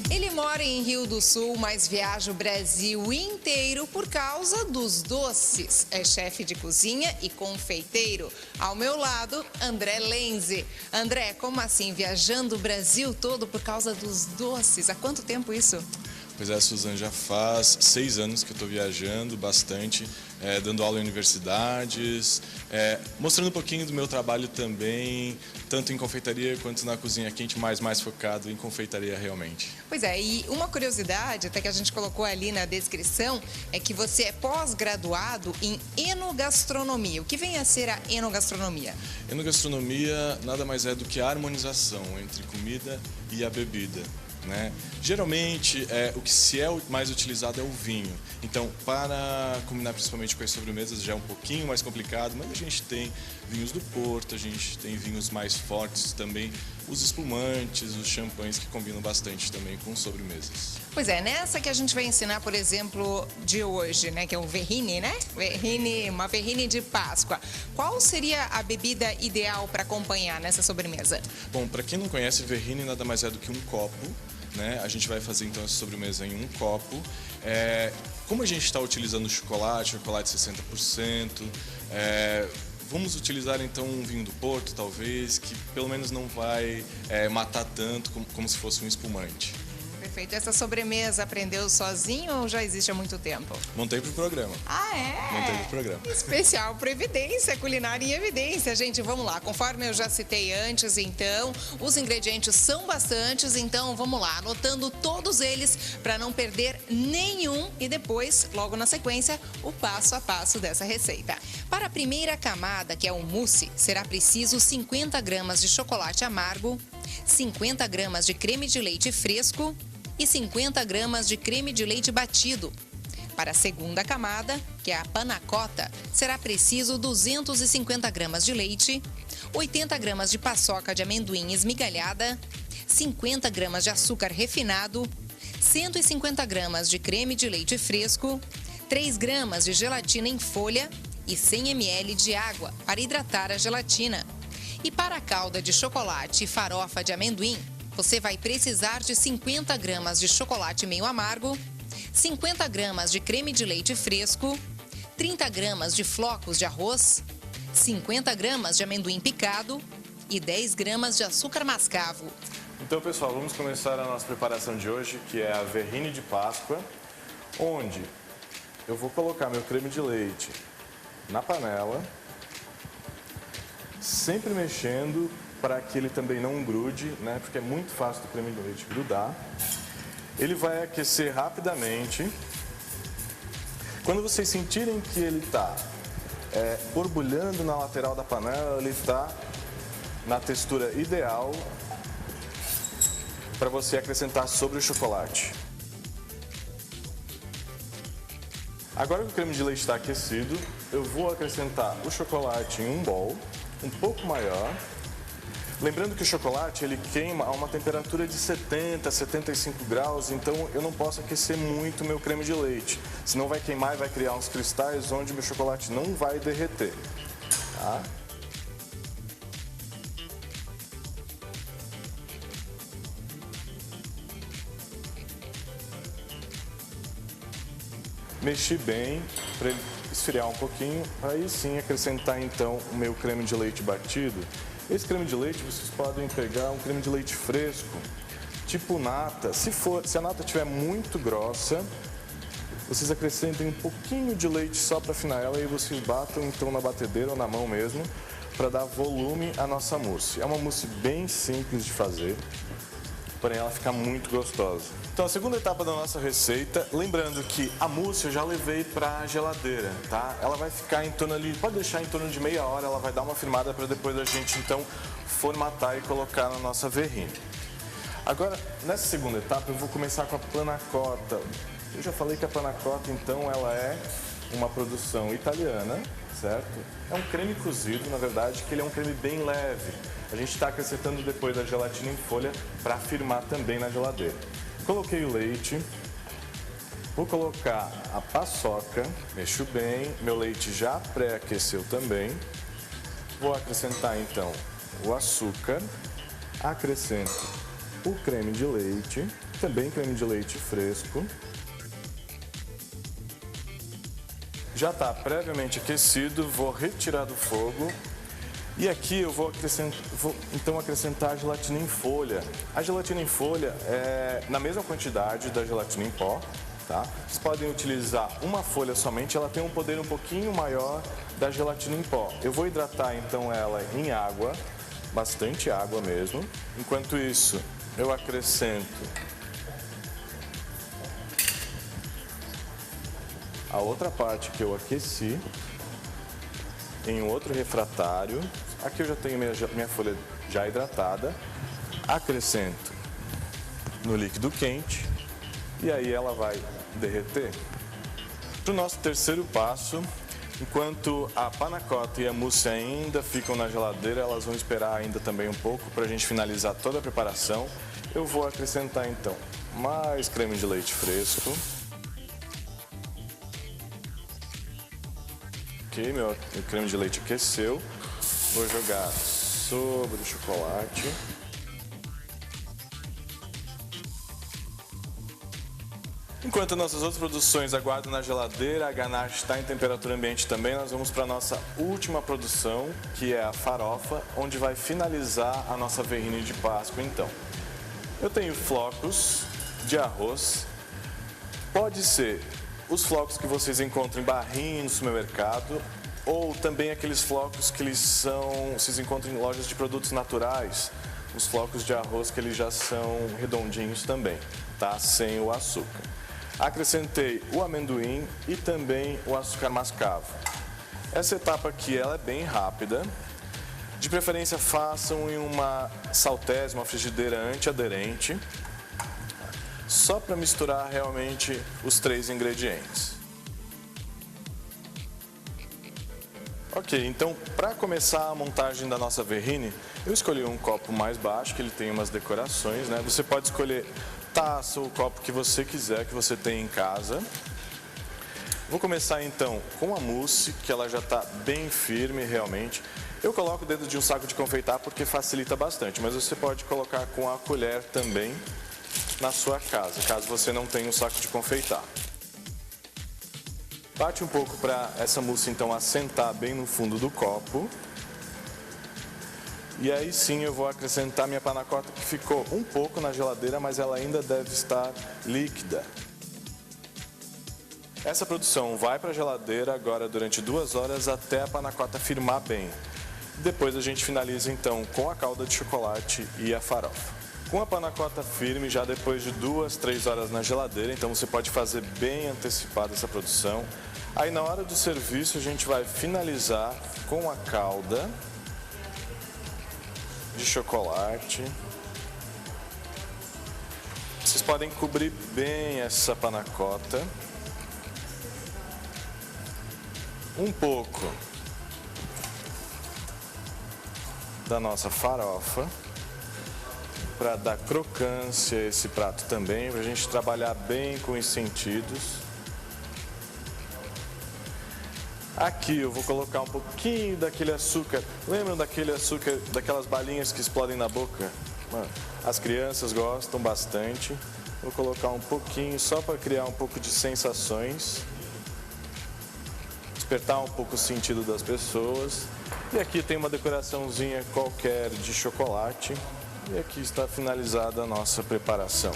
Ele mora em Rio do Sul, mas viaja o Brasil inteiro por causa dos doces. É chefe de cozinha e confeiteiro. Ao meu lado, André Lenze. André, como assim? Viajando o Brasil todo por causa dos doces? Há quanto tempo isso? Pois é, Suzana, já faz 6 anos que eu estou viajando bastante, dando aula em universidades, mostrando um pouquinho do meu trabalho também, tanto em confeitaria quanto na cozinha quente, mas mais focado em confeitaria realmente. Pois é, e uma curiosidade, até que a gente colocou ali na descrição, é que você é pós-graduado em enogastronomia. O que vem a ser a enogastronomia? Enogastronomia nada mais é do que a harmonização entre comida e a bebida. Né? Geralmente, o que se é mais utilizado é o vinho. Então, para combinar principalmente com as sobremesas já é um pouquinho mais complicado, mas a gente tem vinhos do Porto, a gente tem vinhos mais fortes também, os espumantes, os champanhes que combinam bastante também com sobremesas. Pois é, nessa que a gente vai ensinar, por exemplo, de hoje, né, que é o verrine, né? Uma verrine de Páscoa. Qual seria a bebida ideal para acompanhar nessa sobremesa? Bom, para quem não conhece, verrine nada mais é do que um copo. Né? A gente vai fazer então essa sobremesa em um copo. Como a gente está utilizando chocolate 60%, vamos utilizar então um vinho do Porto, talvez, que pelo menos não vai matar tanto como se fosse um espumante. Perfeito. Essa sobremesa aprendeu sozinho ou já existe há muito tempo? Montei pro programa. Ah, é? Montei pro programa. Especial para Evidência, Culinária em Evidência. Gente, vamos lá. Conforme eu já citei antes, então, os ingredientes são bastantes, então vamos lá, anotando todos eles para não perder nenhum e depois, logo na sequência, o passo a passo dessa receita. Para a primeira camada, que é o mousse, será preciso 50 gramas de chocolate amargo, 50 gramas de creme de leite fresco e 50 gramas de creme de leite batido. Para a segunda camada, que é a panna cotta, será preciso 250 gramas de leite, 80 gramas de paçoca de amendoim esmigalhada, 50 gramas de açúcar refinado, 150 gramas de creme de leite fresco, 3 gramas de gelatina em folha e 100 ml de água para hidratar a gelatina. E para a calda de chocolate e farofa de amendoim, você vai precisar de 50 gramas de chocolate meio amargo, 50 gramas de creme de leite fresco, 30 gramas de flocos de arroz, 50 gramas de amendoim picado e 10 gramas de açúcar mascavo. Então, pessoal, vamos começar a nossa preparação de hoje, que é a verrine de Páscoa, onde eu vou colocar meu creme de leite na panela, sempre mexendo para que ele também não grude, né? Porque é muito fácil do creme de leite grudar. Ele vai aquecer rapidamente. Quando vocês sentirem que ele está borbulhando na lateral da panela, ele está na textura ideal para você acrescentar sobre o chocolate. Agora que o creme de leite está aquecido, eu vou acrescentar o chocolate em um bowl, um pouco maior. Lembrando que o chocolate ele queima a uma temperatura de 70, 75 graus, então eu não posso aquecer muito o meu creme de leite, senão vai queimar e vai criar uns cristais onde o meu chocolate não vai derreter. Tá? Mexi bem para ele esfriar um pouquinho, aí sim acrescentar então o meu creme de leite batido. Esse creme de leite vocês podem pegar um creme de leite fresco, tipo nata. Se a nata estiver muito grossa, vocês acrescentem um pouquinho de leite só para afinar ela e vocês batam então na batedeira ou na mão mesmo para dar volume à nossa mousse. É uma mousse bem simples de fazer, porém ela fica muito gostosa. Então, a segunda etapa da nossa receita, lembrando que a mousse eu já levei para a geladeira, tá? Ela vai ficar em torno ali, pode deixar em torno de meia hora, ela vai dar uma firmada para depois a gente então formatar e colocar na nossa verrine. Agora, nessa segunda etapa, eu vou começar com a panna cotta. Eu já falei que a panna cotta, então, ela é uma produção italiana, certo? É um creme cozido, na verdade, que ele é um creme bem leve. A gente está acrescentando depois a gelatina em folha para firmar também na geladeira. Coloquei o leite, vou colocar a paçoca, mexo bem, meu leite já pré-aqueceu também. Vou acrescentar então o açúcar, acrescento o creme de leite, também creme de leite fresco. Já está previamente aquecido, vou retirar do fogo. E aqui eu vou então acrescentar a gelatina em folha. A gelatina em folha é na mesma quantidade da gelatina em pó, tá? Vocês podem utilizar uma folha somente, ela tem um poder um pouquinho maior da gelatina em pó. Eu vou hidratar então ela em água, bastante água mesmo. Enquanto isso, eu acrescento a outra parte que eu aqueci em um outro refratário. Aqui eu já tenho minha folha já hidratada. Acrescento no líquido quente e aí ela vai derreter. Para o nosso terceiro passo, enquanto a panna cotta e a mousse ainda ficam na geladeira, elas vão esperar ainda também um pouco para a gente finalizar toda a preparação. Eu vou acrescentar então mais creme de leite fresco. Ok, meu creme de leite aqueceu. Vou jogar sobre o chocolate. Enquanto nossas outras produções aguardam na geladeira, a ganache está em temperatura ambiente também, nós vamos para a nossa última produção, que é a farofa, onde vai finalizar a nossa terrine de Páscoa então. Eu tenho flocos de arroz, pode ser os flocos que vocês encontram em barrinho no supermercado, ou também aqueles flocos que vocês encontram em lojas de produtos naturais, os flocos de arroz que eles já são redondinhos também, tá? Sem o açúcar. Acrescentei o amendoim e também o açúcar mascavo. Essa etapa aqui ela é bem rápida. De preferência façam em uma saltese, uma frigideira antiaderente, só para misturar realmente os três ingredientes. Ok, então para começar a montagem da nossa terrine, eu escolhi um copo mais baixo, que ele tem umas decorações, né? Você pode escolher taça ou copo que você quiser, que você tem em casa. Vou começar então com a mousse, que ela já está bem firme realmente. Eu coloco dentro de um saco de confeitar porque facilita bastante, mas você pode colocar com a colher também na sua casa, caso você não tenha um saco de confeitar. Bate um pouco para essa mousse então assentar bem no fundo do copo. E aí sim eu vou acrescentar minha panna cotta, que ficou um pouco na geladeira, mas ela ainda deve estar líquida. Essa produção vai para a geladeira agora durante 2 horas até a panna cotta firmar bem. Depois a gente finaliza então com a calda de chocolate e a farofa. Com a panna cotta firme, já depois de 2, 3 horas na geladeira, então você pode fazer bem antecipada essa produção. Aí na hora do serviço a gente vai finalizar com a calda de chocolate. Vocês podem cobrir bem essa panna cotta. Um pouco da nossa farofa, para dar crocância a esse prato também, para a gente trabalhar bem com os sentidos. Aqui eu vou colocar um pouquinho daquele açúcar. Lembram daquele açúcar, daquelas balinhas que explodem na boca? Mano, as crianças gostam bastante. Vou colocar um pouquinho só para criar um pouco de sensações. Despertar um pouco o sentido das pessoas. E aqui tem uma decoraçãozinha qualquer de chocolate. E aqui está finalizada a nossa preparação.